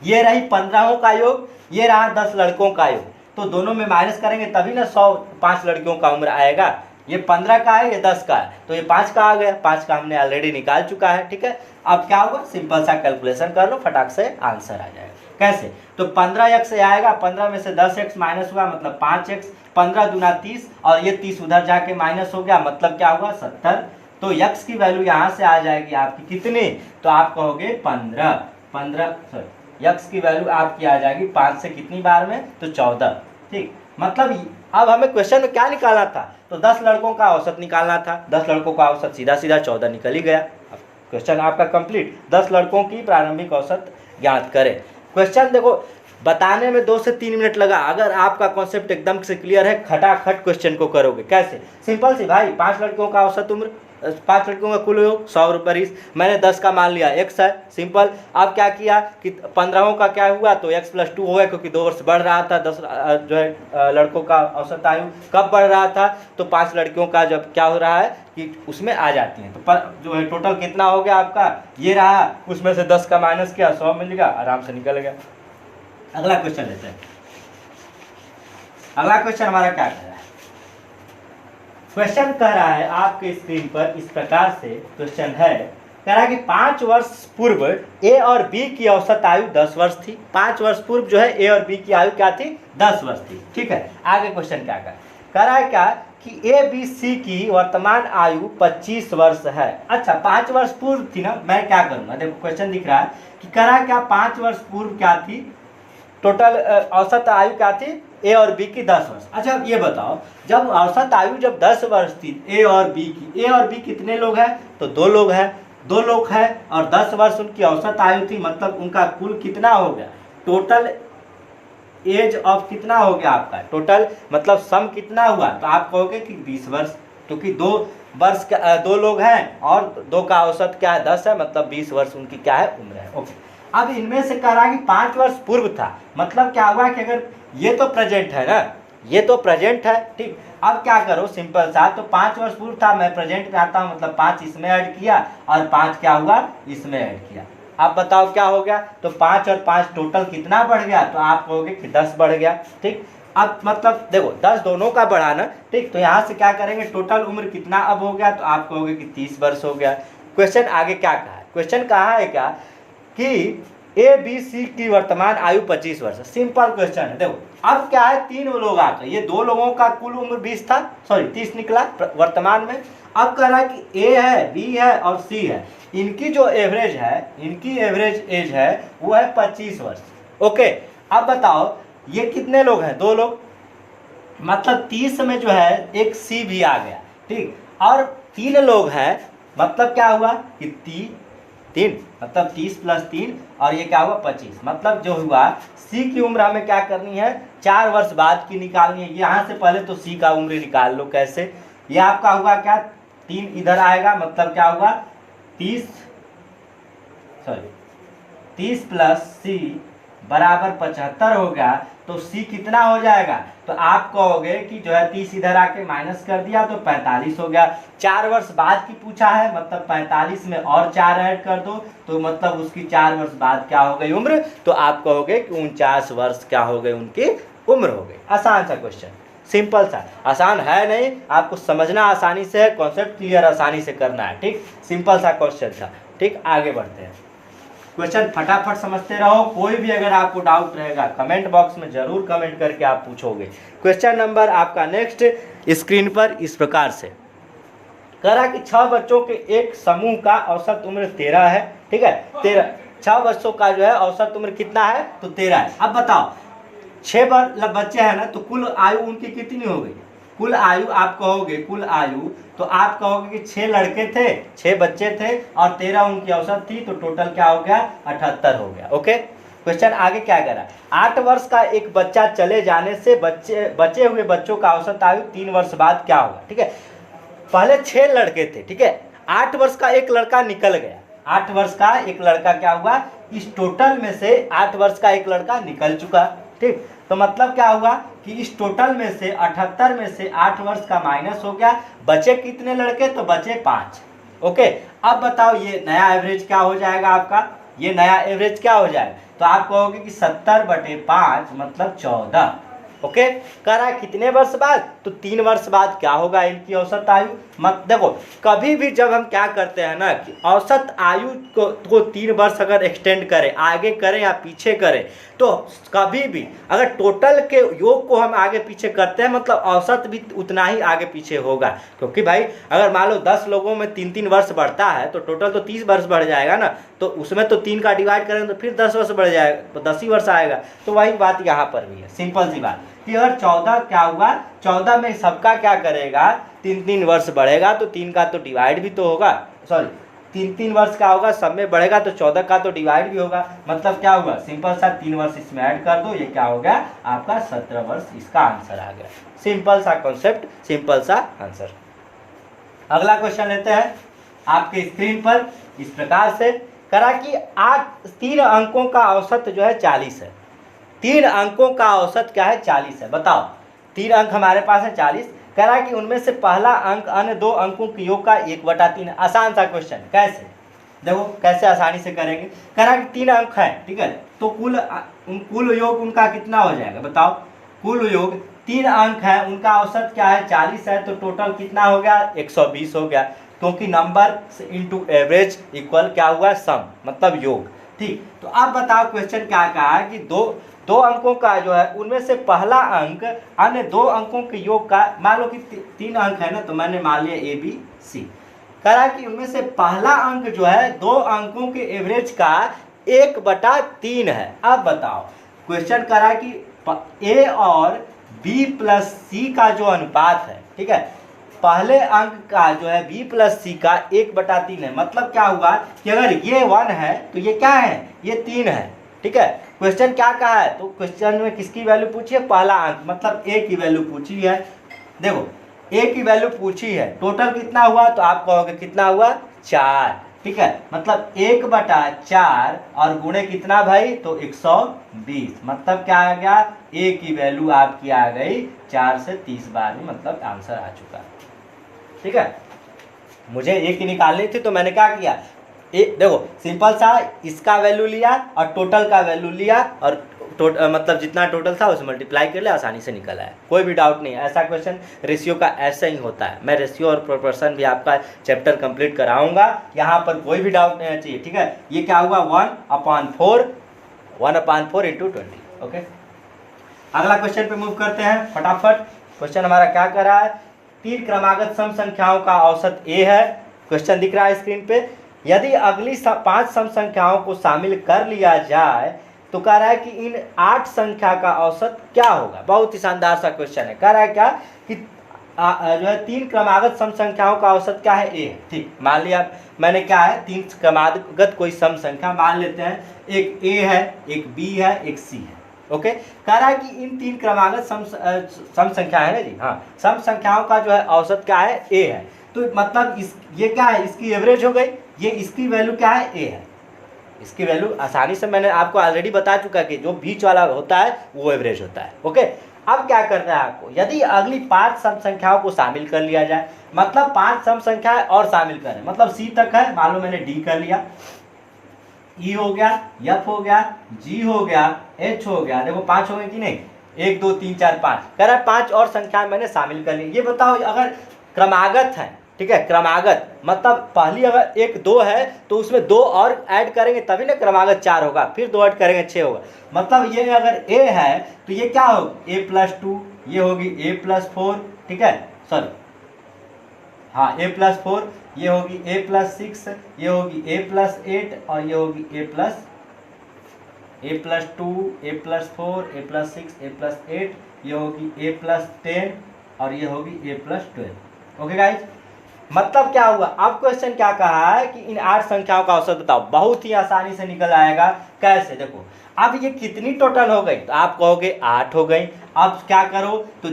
ये रही 15 का योग, ये रहा 10 लड़कों का योग, तो दोनों में माइनस करेंगे तभी ना 100 5 लड़कियों का उम्र आएगा। ये 15 का है, ये 10 का है, तो ये 5 का आ गया, 5 का हमने ऑलरेडी निकाल चुका है। ठीक है, अब क्या होगा, सिंपल सा कैलकुलेशन कर लो, फटाक से आंसर आ जाएगा। कैसे, तो 15x से आएगा, 15 में से 10x माइनस हुआ मतलब 5x, 15 दूना 30 और ये 30 उधर जाके माइनस हो गया, मतलब क्या हुआ 70। तो x की वैल्यू यहाँ से आ जाएगी आपकी कितनी, तो आप कहोगे 15 x की वैल्यू आपकी आ जाएगी 5 से कितनी बार में, तो 14। ठीक, मतलब अब हमें क्वेश्चन में क्या निकालना था, तो 10 लड़कों का औसत निकालना था। 10 लड़कों का औसत सीधा सीधा 14 निकल ही गया। अब क्वेश्चन आपका कंप्लीट। 10 लड़कों की प्रारंभिक औसत ज्ञात करें। क्वेश्चन देखो बताने में 2 से 3 मिनट लगा। अगर आपका कॉन्सेप्ट एकदम से क्लियर है, खटाखट क्वेश्चन को करोगे। कैसे? सिंपल सी भाई, 5 लड़कियों का औसत उम्र, 5 लड़कियों का कुल योग 100 बरिस, मैंने 10 का मान लिया, x है, सिंपल। अब क्या किया कि 15 का क्या हुआ, तो x + 2 हो गया, क्योंकि 2 वर्ष बढ़ रहा था। 10 जो है लड़कों का औसत आयु कब बढ़ रहा था, तो 5 लड़कियों का जब क्या हो रहा है कि उसमें आ जाती हैं, तो जो है टोटल कितना हो गया आपका, ये रहा। उसमें से 10 का माइनस किया, 100 मिल गया, आराम से निकल गया। अगला क्वेश्चन लेते हैं। अगला क्वेश्चन हमारा क्या कह रहा है? क्वेश्चन कह रहा है आपके स्क्रीन पर इस प्रकार से क्वेश्चन है, कह रहा है कि 5 वर्ष पूर्व ए और बी की औसत आयु 10 वर्ष थी। 5 वर्ष पूर्व जो है ए और बी की आयु क्या थी, 10 वर्ष थी। ठीक है, आगे क्वेश्चन क्या कह रहा है क्या कि ए बी सी की वर्तमान आयु 25 वर्ष है। अच्छा, 5 वर्ष पूर्व थी ना, मैं क्या करूंगा, देखो क्वेश्चन दिख रहा है कि कह रहा है क्या 5 वर्ष पूर्व क्या थी, टोटल औसत आयु क्या थी, ए और बी की 10 वर्ष। अच्छा अब ये बताओ, जब औसत आयु जब 10 वर्ष थी ए और बी की, ए और बी कितने लोग हैं, तो 2 लोग हैं, 2 लोग हैं और 10 वर्ष उनकी औसत आयु थी, मतलब उनका कुल कितना हो गया, टोटल एज ऑफ कितना हो गया आपका, टोटल मतलब सम कितना हुआ, तो आप कहोगे कि 20 वर्ष, क्योंकि 2 वर्ष 2 लोग हैं और 2 का औसत क्या है, 10 है, मतलब 20 वर्ष उनकी क्या है, उम्र है। ओके, अब इनमें से कह रहा है कि 5 वर्ष पूर्व था, मतलब क्या हुआ कि अगर ये तो प्रेजेंट है ना, ये तो प्रेजेंट है, ठीक। अब क्या करो सिंपल सा, तो 5 वर्ष पूर्व था, मैं प्रेजेंट में आता हूँ, मतलब 5 इसमें ऐड किया और 5 क्या हुआ, इसमें ऐड किया। अब बताओ क्या हो गया, तो 5 और 5 टोटल कितना बढ़ गया, तो आप कहोगे कि 10 बढ़ गया। ठीक, अब मतलब देखो 10 दोनों का बढ़ा ना, ठीक, तो यहाँ से क्या करेंगे, टोटल उम्र कितना अब हो गया, तो आप कहोगे कि 30 वर्ष हो गया। क्वेश्चन आगे क्या कहा है, क्वेश्चन कहा है क्या कि ए बी सी की वर्तमान आयु 25 वर्ष। सिंपल क्वेश्चन है। देखो अब क्या है, 3 लोग आ गए, ये 2 लोगों का कुल उम्र 20 था, सॉरी 30 निकला वर्तमान में। अब कह रहा है कि ए है, बी है और सी है, इनकी जो एवरेज है, इनकी एवरेज एज है वो है 25 वर्ष। ओके, अब बताओ ये कितने लोग हैं, 2 लोग, मतलब 30 में जो है एक सी भी आ गया, ठीक, और 3 लोग हैं, मतलब क्या हुआ कि 3 मतलब 30 + 3 और ये क्या हुआ 25, मतलब जो हुआ सी की उम्र हमें क्या करनी है, 4 वर्ष बाद की निकालनी है। यहाँ से पहले तो सी का उम्र निकाल लो। कैसे, ये आपका हुआ क्या, 3 इधर आएगा, मतलब क्या हुआ 30 + सी बराबर 75 हो गया, तो सी कितना हो जाएगा, तो आप कहोगे कि जो है 30 इधर आके माइनस कर दिया तो 45 हो गया। 4 वर्ष बाद की पूछा है, मतलब 45 में और 4 ऐड कर दो, तो मतलब उसकी 4 वर्ष बाद क्या हो गई उम्र, तो आप कहोगे कि 49 वर्ष क्या हो गए, उनकी उम्र हो गई। आसान सा क्वेश्चन, सिंपल सा, आसान है नहीं, आपको समझना आसानी से है, कॉन्सेप्ट क्लियर आसानी से करना है। ठीक, सिंपल सा क्वेश्चन था। ठीक, आगे बढ़ते हैं। क्वेश्चन फटाफट समझते रहो, कोई भी अगर आपको डाउट रहेगा कमेंट बॉक्स में जरूर कमेंट करके आप पूछोगे। क्वेश्चन नंबर आपका नेक्स्ट स्क्रीन पर इस प्रकार से कह रहा कि 6 बच्चों के एक समूह का औसत उम्र 13 है। ठीक है, 6 बच्चों का जो है औसत उम्र कितना है, तो 13 है। अब बताओ 6 बच्चे हैं ना, तो कुल आयु उनकी कितनी हो गई, कुल आयु आप कहोगे, कुल आयु तो आप कहोगे कि 6 लड़के थे, 6 बच्चे थे और 13 उनकी औसत थी, तो टोटल क्या हो गया, 78 हो गया। ओके, क्वेश्चन आगे क्या कर रहा है, 8 वर्ष का एक बच्चा चले जाने से बचे हुए बच्चों का औसत आयु 3 वर्ष बाद क्या होगा। ठीक है, पहले 6 लड़के थे, ठीक है, 8 वर्ष का एक लड़का निकल गया, 8 वर्ष का एक लड़का क्या हुआ, इस टोटल में से 8 वर्ष का एक लड़का निकल चुका। ठीक, तो मतलब क्या हुआ कि इस टोटल में से 78 में से 8 वर्ष का माइनस हो गया, बचे कितने लड़के, तो बचे 5। ओके, अब बताओ ये नया एवरेज क्या हो जाएगा आपका, ये नया एवरेज क्या हो जाएगा, तो आप कहोगे कि 70/5 मतलब 14। ओके, कह रहा है कितने वर्ष बाद, तो 3 वर्ष बाद क्या होगा इनकी औसत आयु। मत देखो कभी भी जब हम क्या करते हैं ना कि औसत आयु को 3 वर्ष अगर एक्सटेंड करें, आगे करें या पीछे करें, तो कभी भी अगर टोटल के योग को हम आगे पीछे करते हैं, मतलब औसत भी उतना ही आगे पीछे होगा। क्योंकि भाई अगर मान लो 10 लोगों में 3-3 वर्ष बढ़ता है, तो टोटल तो 30 वर्ष बढ़ जाएगा ना, तो उसमें तो 3 का डिवाइड करेंगे तो फिर 10 वर्ष बढ़ जाएगा, तो 10 ही वर्ष आएगा। तो वही बात यहाँ पर भी है, सिंपल सी बात। कि अगर 14 क्या हुआ, 14 में सबका क्या करेगा, 3-3 वर्ष बढ़ेगा तो 3 का तो डिवाइड भी तो होगा, सॉरी 3-3 वर्ष का होगा, सब में बढ़ेगा तो 14 का तो डिवाइड भी होगा। मतलब क्या हुआ, सिंपल सा 3 वर्ष इसमें ऐड कर दो, ये क्या हो गया आपका 17 वर्ष, इसका आंसर आ गया। सिंपल सा कॉन्सेप्ट, सिंपल सा आंसर। अगला क्वेश्चन लेते हैं आपके स्क्रीन पर। इस प्रकार से करा कि 3 अंकों का औसत जो है 40 है। 3 अंकों का औसत क्या है, 40 है। बताओ 3 अंक हमारे पास है 40, कह रहा है कि उनमें से पहला अंक अन्य 2 अंकों के योग का 1/3। आसान सा क्वेश्चन, कैसे, देखो कैसे आसानी से करेंगे। कह रहा है कि 3 अंक है, ठीक है, तो कुल योग उनका कितना हो जाएगा, बताओ। कुल योग 3 अंक है, उनका औसत क्या है 40 है, तो टोटल कितना हो गया 120 हो गया, क्योंकि नंबर इंटू एवरेज इक्वल क्या हुआ सम, मतलब योग। ठीक, तो अब बताओ क्वेश्चन क्या कहा है कि दो अंकों का जो है उनमें से पहला अंक अन्य 2 अंकों के योग का, मान लो कि 3 अंक है ना, तो मैंने मान लिया ABC। कहा कि उनमें से पहला अंक जो है 2 अंकों के एवरेज का 1/3 है। अब बताओ क्वेश्चन करा कि A और B प्लस C का जो अनुपात है, ठीक है, पहले अंक का जो है B प्लस C का 1/3 है। मतलब क्या हुआ कि अगर ये 1 है तो ये क्या है, ये 3 है, ठीक है। क्वेश्चन क्या कहा है, तो क्वेश्चन में किसकी वैल्यू पूछी है, पहला अंक, मतलब A की वैल्यू पूछी है। देखो A की वैल्यू पूछी है, टोटल कितना हुआ, तो आप कहोगे कितना हुआ 4, ठीक है, मतलब 1/4 और गुणे कितना भाई, तो 120। मतलब क्या आ गया, A की वैल्यू आपकी आ गई 4 से 30 बार में, मतलब आंसर आ चुका, ठीक है। मुझे A की निकालनी थी तो मैंने क्या किया, देखो सिंपल सा इसका वैल्यू लिया और टोटल का वैल्यू लिया और मतलब जितना टोटल था उसे मल्टीप्लाई कर लिया, आसानी से निकल आया, कोई भी डाउट नहीं है। ऐसा क्वेश्चन रेशियो का ऐसा ही होता है। मैं रेशियो और प्रोपोर्शन भी आपका चैप्टर कंप्लीट कराऊंगा, यहाँ पर कोई भी डाउट नहीं चाहिए, ठीक है। ये क्या हुआ 1/4 इंटू 20। ओके, अगला क्वेश्चन पे मूव करते हैं फटाफट। क्वेश्चन हमारा क्या कर रहा है, 3 क्रमागत सम संख्याओं का औसत A है। क्वेश्चन दिख रहा है स्क्रीन पे। यदि अगली 5 सम संख्याओं को शामिल कर लिया जाए तो कह रहा है कि इन 8 संख्या का औसत क्या होगा। बहुत ही शानदार सा क्वेश्चन है। कह रहा है क्या कि जो है 3 क्रमागत सम संख्याओं का औसत क्या है, A। ठीक, मान लिया मैंने क्या है 3 क्रमागत कोई सम संख्या मान लेते हैं, एक A है, एक B है, एक C है। ओके, कह रहा है कि इन 3 क्रमागत सम संख्या है ना जी, हाँ, सम संख्याओं का जो है औसत क्या है, A है। तो मतलब ये क्या है, इसकी एवरेज हो गई, ये इसकी वैल्यू क्या है, A है। इसकी वैल्यू आसानी से मैंने आपको ऑलरेडी बता चुका कि जो बीच वाला होता है वो एवरेज होता है। ओके, अब क्या करना है आपको, यदि अगली 5 सम संख्याओं को शामिल कर लिया जाए, मतलब 5 सम संख्याएं और शामिल करें, मतलब C तक है, मान लो मैंने D कर लिया, E हो गया, F हो गया, G हो गया, H हो गया, देखो 5 हो गए कि नहीं, 1 2 3 4 5, कह रहा है 5 और संख्याएं मैंने शामिल कर ली। ये बताओ अगर क्रमागत है, ठीक है, क्रमागत मतलब पहली अगर 1 2 है तो उसमें 2 और ऐड करेंगे तभी ना क्रमागत 4 होगा, फिर 2 ऐड करेंगे 6 होगा। मतलब ये अगर A है तो ये क्या होगी A+2, ये होगी A+4, ठीक है, सॉरी हाँ A+4, ये होगी A+6, ये होगी A+8 और ये होगी A+2, A+4, A+6, A+8, ये होगी A+10 और ये होगी A+12। ओके गाइज, मतलब क्या हुआ, अब क्वेश्चन क्या कहा है कि इन 8 संख्याओं का औसत बताओ। बहुत ही आसानी से निकल आएगा। कैसे, देखो अब ये कितनी टोटल हो गई, तो आप कहोगे 8 हो गई। अब क्या करो, तो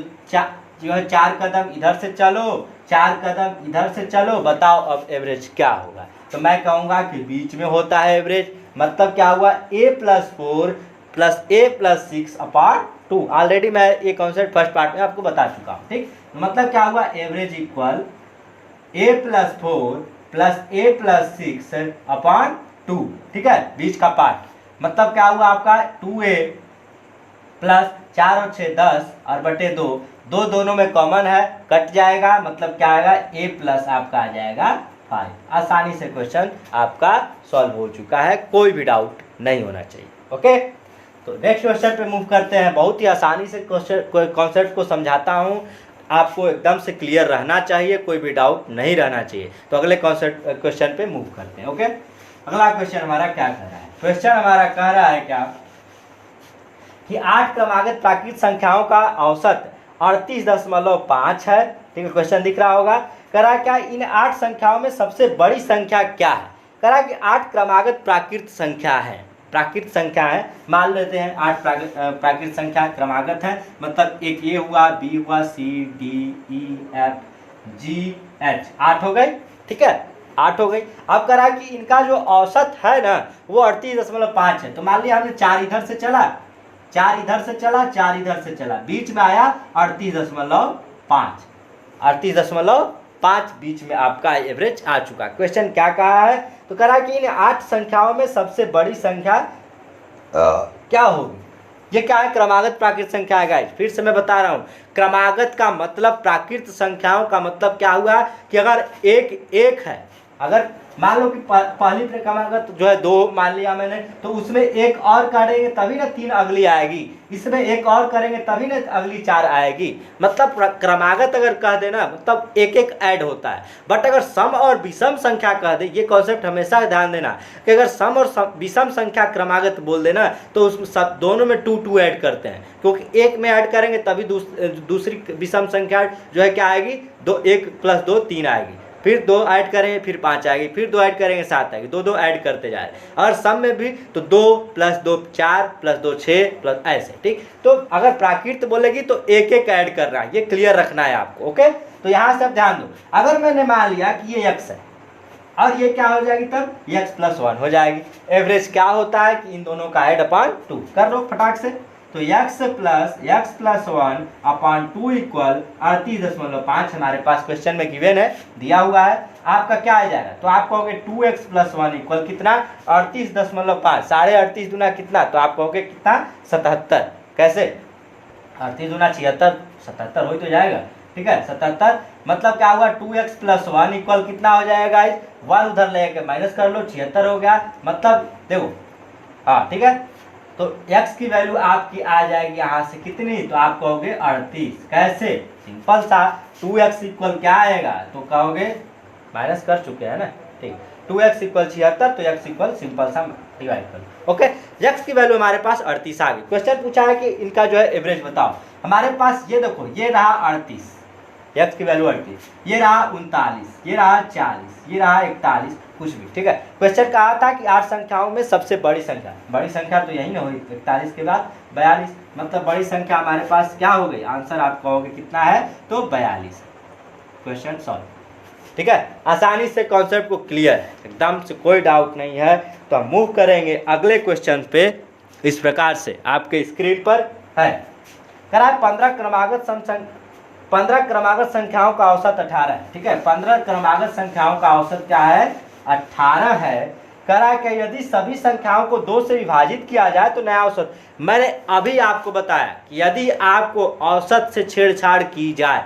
जो है 4 कदम इधर से चलो, 4 कदम इधर से चलो, बताओ अब एवरेज क्या होगा। तो मैं कहूँगा कि बीच में होता है एवरेज। मतलब क्या हुआ, A+4 प्लस A+6/2। ऑलरेडी मैं ये कॉन्सेप्ट फर्स्ट पार्ट में आपको बता चुका हूँ, ठीक। मतलब क्या हुआ, average equal A+4 plus A+6/2, ठीक है, बीच का पार्ट। मतलब क्या हुआ आपका 2A प्लस 4 और 6 10 और बटे 2, दोनों में कॉमन है, कट जाएगा, मतलब क्या आएगा A प्लस आपका आ जाएगा 5। आसानी से क्वेश्चन आपका सॉल्व हो चुका है, कोई भी डाउट नहीं होना चाहिए। ओके, तो नेक्स्ट क्वेश्चन पे मूव करते हैं। बहुत ही आसानी से कॉन्सेप्ट को समझाता हूँ, आपको एकदम से क्लियर रहना चाहिए, कोई भी डाउट नहीं रहना चाहिए। तो अगले क्वेश्चन पे मूव करते हैं। ओके, अगला क्वेश्चन हमारा क्या कह रहा है, क्वेश्चन हमारा कह रहा है क्या कि 8 क्रमागत प्राकृत संख्याओं का औसत 38.5 है। ठीक है, क्वेश्चन दिख रहा होगा। करा क्या इन 8 संख्याओं में सबसे बड़ी संख्या क्या है। करा कि 8 क्रमागत प्राकृत संख्या है, प्राकृत संख्या है, मान लेते हैं 8 प्राकृत संख्या क्रमागत है, मतलब एक ए हुआ, बी हुआ, C D E F G H, 8 हो गई। ठीक है, 8 हो गई। अब करा कि इनका जो औसत है ना वो 38.5 है। तो मान लिया हमने 4 इधर से चला, 4 इधर से चला, 4 इधर से चला, बीच में आया 38.5, 38.5 बीच में आपका एवरेज आ चुका। क्वेश्चन क्या कहा है, तो करा कि इन 8 संख्याओं में सबसे बड़ी संख्या क्या होगी। ये क्या है, क्रमागत प्राकृत संख्या है गाइस। फिर से मैं बता रहा हूँ, क्रमागत का मतलब प्राकृत संख्याओं का मतलब क्या हुआ कि अगर एक है, अगर मान लो कि पहली क्रमागत जो है 2 मान लिया मैंने, तो उसमें एक और करेंगे तभी ना 3 अगली आएगी, इसमें एक और करेंगे तभी ना अगली 4 आएगी। मतलब क्रमागत अगर कह देना मतलब एक एक ऐड होता है। बट अगर सम और विषम संख्या कह दे, ये कॉन्सेप्ट हमेशा ध्यान देना कि अगर सम और विषम संख्या क्रमागत बोल देना तो उसमें सब दोनों में 2 ऐड करते हैं, क्योंकि एक में ऐड करेंगे तभी दूसरी विषम संख्या जो है क्या आएगी, 1 + 2 3 आएगी, फिर 2 ऐड करेंगे फिर 5 आएगी, फिर 2 ऐड करेंगे 7 आएगी, 2 ऐड करते जाए। अगर सम में भी तो 2 + 2 4 + 2 6 प्लस ऐसे। ठीक, तो अगर प्राकृत बोलेगी तो एक एक ऐड कर रहा है, ये क्लियर रखना है आपको। ओके, तो यहाँ से आप ध्यान दो, अगर मैंने मान लिया कि ये x है और ये क्या हो जाएगी, तब x + 1 हो जाएगी। एवरेज क्या होता है कि इन दोनों का ऐड अपॉन 2 कर लो फटाक से। तो x + 1/2 इक्वल 38.5 हमारे पास क्वेश्चन में गिवन है, दिया हुआ है। आपका क्या आ जाएगा, तो आप कहोगे 2x + 1 इक्वल कितना, 38.5, 38.5 दूना कितना, तो आप कहोगे कितना, 77। कैसे, 38 दूना 76, 77 हो तो जाएगा। ठीक है, 77 मतलब क्या हुआ, 2x + 1 इक्वल कितना हो जाएगा, 1 उधर लेके माइनस कर लो, 76 हो गया। मतलब देखो, हाँ ठीक है, तो x की वैल्यू आपकी आ जाएगी यहाँ से कितनी, तो आप कहोगे 38। कैसे, सिंपल सा, 2x इक्वल क्या आएगा, तो कहोगे माइनस कर चुके हैं ना। ठीक, 2x इक्वल 76, तो x इक्वल सिंपल सा डिवाइड कर लो। ओके, x की वैल्यू हमारे पास 38 आ गई। क्वेश्चन पूछा है कि इनका जो है एवरेज बताओ। हमारे पास ये देखो, ये रहा 38, x की वैल्यू 38, ये रहा 39, ये रहा 40, ये रहा 41, कुछ भी। ठीक है, क्वेश्चन कहा था कि 8 संख्याओं में सबसे बड़ी संख्या तो यही ना हुई, 41 के बाद 42, मतलब बड़ी संख्या हमारे पास क्या हो गई, आंसर आप कहोगे कितना है, तो 42। Question solve. ठीक है, आसानी से कॉन्सेप्ट को क्लियर है, एकदम से कोई डाउट नहीं है। तो हम मूव करेंगे अगले क्वेश्चन पे। इस प्रकार से आपके स्क्रीन पर है, करा 15 क्रमागत संख्याओं का औसत 18 है। ठीक है, 15 क्रमागत संख्याओं का औसत क्या है, 18 है। करा क्या यदि सभी संख्याओं को 2 से विभाजित किया जाए तो नया औसत। मैंने अभी आपको बताया कि यदि आपको औसत से छेड़छाड़ की जाए,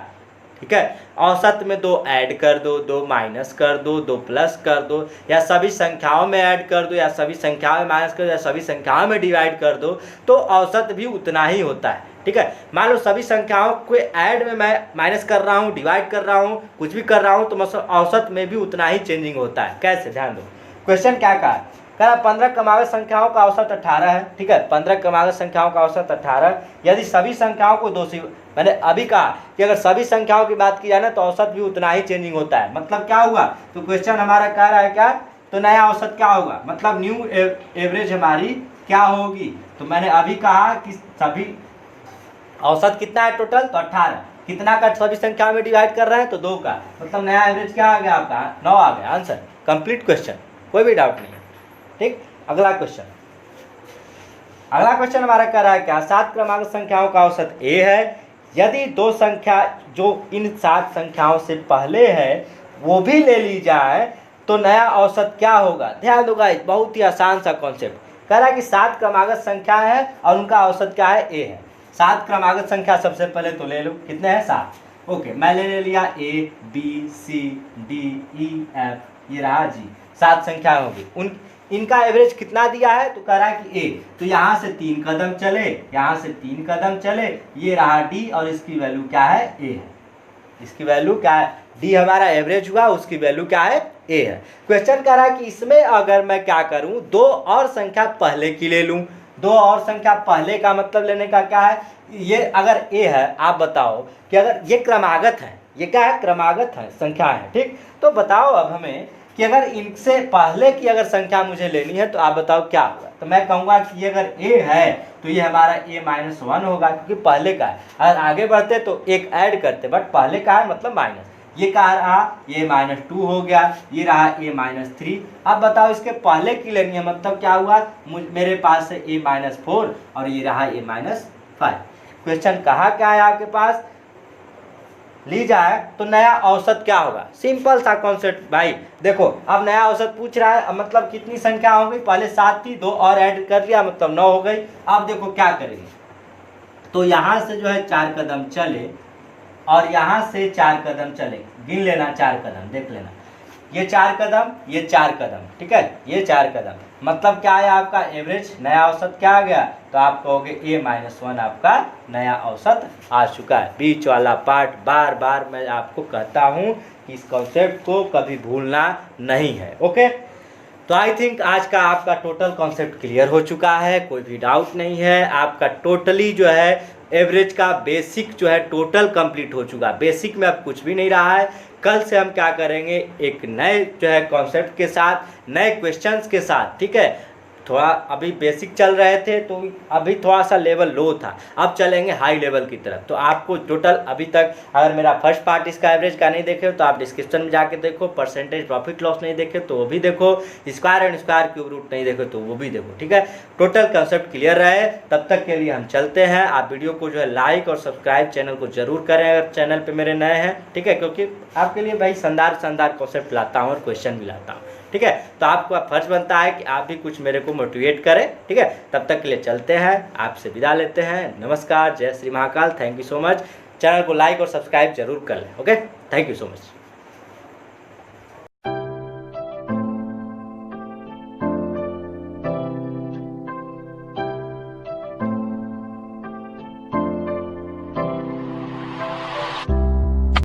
ठीक है, औसत में 2 ऐड कर दो, 2 माइनस कर दो, 2 प्लस कर दो, या सभी संख्याओं में ऐड कर दो, या सभी संख्याओं में माइनस कर दो, या सभी संख्याओं में डिवाइड कर दो, तो औसत भी उतना ही होता है। ठीक है, मान लो सभी संख्याओं को ऐड में मैं माइनस कर रहा हूँ, डिवाइड कर रहा हूँ, कुछ भी कर रहा हूँ, तो मतलब औसत में भी उतना ही चेंजिंग होता है। कैसे, ध्यान दो, क्वेश्चन क्या कहा, कहा 15 क्रमागत संख्याओं का औसत 18 है। ठीक है, 15 क्रमागत संख्याओं का औसत 18, यदि सभी संख्याओं को 2 से, मैंने अभी कहा कि अगर सभी संख्याओं की बात की जाए ना तो औसत भी उतना ही चेंजिंग होता है। मतलब क्या हुआ, तो क्वेश्चन हमारा कह रहा है क्या, तो नया औसत क्या होगा, मतलब न्यू एवरेज हमारी क्या होगी। तो मैंने अभी कहा कि सभी औसत कितना है टोटल, तो 18, कितना का सभी संख्या में डिवाइड कर रहे हैं, तो 2 का, मतलब नया एवरेज क्या आ गया आपका, 9 आ गया। आंसर कंप्लीट क्वेश्चन, कोई भी डाउट नहीं है। ठीक, अगला क्वेश्चन हमारा कह रहा है क्या, 7 क्रमागत संख्याओं का औसत a है, यदि 2 संख्या जो इन 7 संख्याओं से पहले है वो भी ले ली जाए तो नया औसत क्या होगा। ध्यान दो गाइस, बहुत ही आसान सा कॉन्सेप्ट। कह रहा है कि 7 क्रमागत संख्या है और उनका औसत क्या है, a है। 7 क्रमागत संख्या सबसे पहले तो ले लो, कितने हैं, 7। ओके, मैं ले लिया a b c d e f, ये रहा g, 7 संख्या होगी। इनका एवरेज कितना दिया है, तो कह रहा है कि a, तो यहाँ से 3 कदम चले, यहाँ से 3 कदम चले, ये रहा d और इसकी वैल्यू क्या है, a है। इसकी वैल्यू क्या है, d हमारा एवरेज हुआ, उसकी वैल्यू क्या है, a है। क्वेश्चन कह रहा है कि इसमें अगर मैं क्या करूं, 2 और संख्या पहले की ले लूं, दो और संख्या पहले का मतलब लेने का क्या है, ये अगर ए है, आप बताओ कि अगर ये क्रमागत है, ये क्या है, क्रमागत है, संख्या है, ठीक। तो बताओ अब हमें कि अगर इनसे पहले की अगर संख्या मुझे लेनी है तो आप बताओ क्या होगा। तो मैं कहूँगा कि ये अगर ए है तो ये हमारा a-1 होगा, क्योंकि पहले का है। अगर आगे बढ़ते तो एक ऐड करते, बट पहले का है मतलब माइनस, ये कहा रहा a-2 हो गया, ये रहा a-3। अब बताओ इसके पहले की लेनी है, मतलब क्या हुआ, मेरे पास है a-4 और ये रहा a-5। क्वेश्चन कहाँ क्या है आपके पास, ली जाए तो नया औसत क्या होगा। सिंपल सा कॉन्सेप्ट भाई, देखो अब नया औसत पूछ रहा है, अब मतलब कितनी संख्या हो गई, पहले 7 थी, 2 और ऐड कर लिया मतलब 9 हो गई। अब देखो क्या करेंगे, तो यहाँ से जो है 4 कदम चले और यहाँ से 4 कदम चले, गिन लेना 4 कदम, देख लेना, ये 4 कदम, ये 4 कदम, ठीक है, ये 4 कदम, मतलब क्या है आपका एवरेज, नया औसत क्या आ गया, तो आप कहोगे a-1 आपका नया औसत आ चुका है। बीच वाला पार्ट बार बार मैं आपको कहता हूँ कि इस कॉन्सेप्ट को कभी भूलना नहीं है, ओके। तो आई थिंक आज का आपका टोटल कॉन्सेप्ट क्लियर हो चुका है, कोई भी डाउट नहीं है, आपका टोटली जो है एवरेज का बेसिक जो है टोटल कंप्लीट हो चुका है। बेसिक में अब कुछ भी नहीं रहा है। कल से हम क्या करेंगे, एक नए जो है कॉन्सेप्ट के साथ, नए क्वेश्चंस के साथ, ठीक है। थोड़ा अभी बेसिक चल रहे थे तो अभी थोड़ा सा लेवल लो था, अब चलेंगे हाई लेवल की तरफ। तो आपको टोटल अभी तक अगर मेरा फर्स्ट पार्ट इसका एवरेज का नहीं देखे तो आप डिस्क्रिप्शन में जाके देखो, परसेंटेज प्रॉफिट लॉस नहीं देखे तो वो भी देखो, square and square cube root नहीं देखे तो वो भी देखो, ठीक है। टोटल कंसेप्ट क्लियर रहे, तब तक के लिए हम चलते हैं। आप वीडियो को जो है लाइक और सब्सक्राइब चैनल को जरूर करें अगर चैनल पर मेरे नए हैं, ठीक है, क्योंकि आपके लिए भाई शानदार शानदार कॉन्सेप्ट लाता हूँ और क्वेश्चन भी लाता हूँ, ठीक है। तो आपका फर्ज बनता है कि आप भी कुछ मेरे को मोटिवेट करें, ठीक है। तब तक के लिए चलते हैं, आपसे विदा लेते हैं। नमस्कार, जय Shri Mahakal, thank you so much. Channel को लाइक और सब्सक्राइब जरूर कर लें, okay, thank you so much.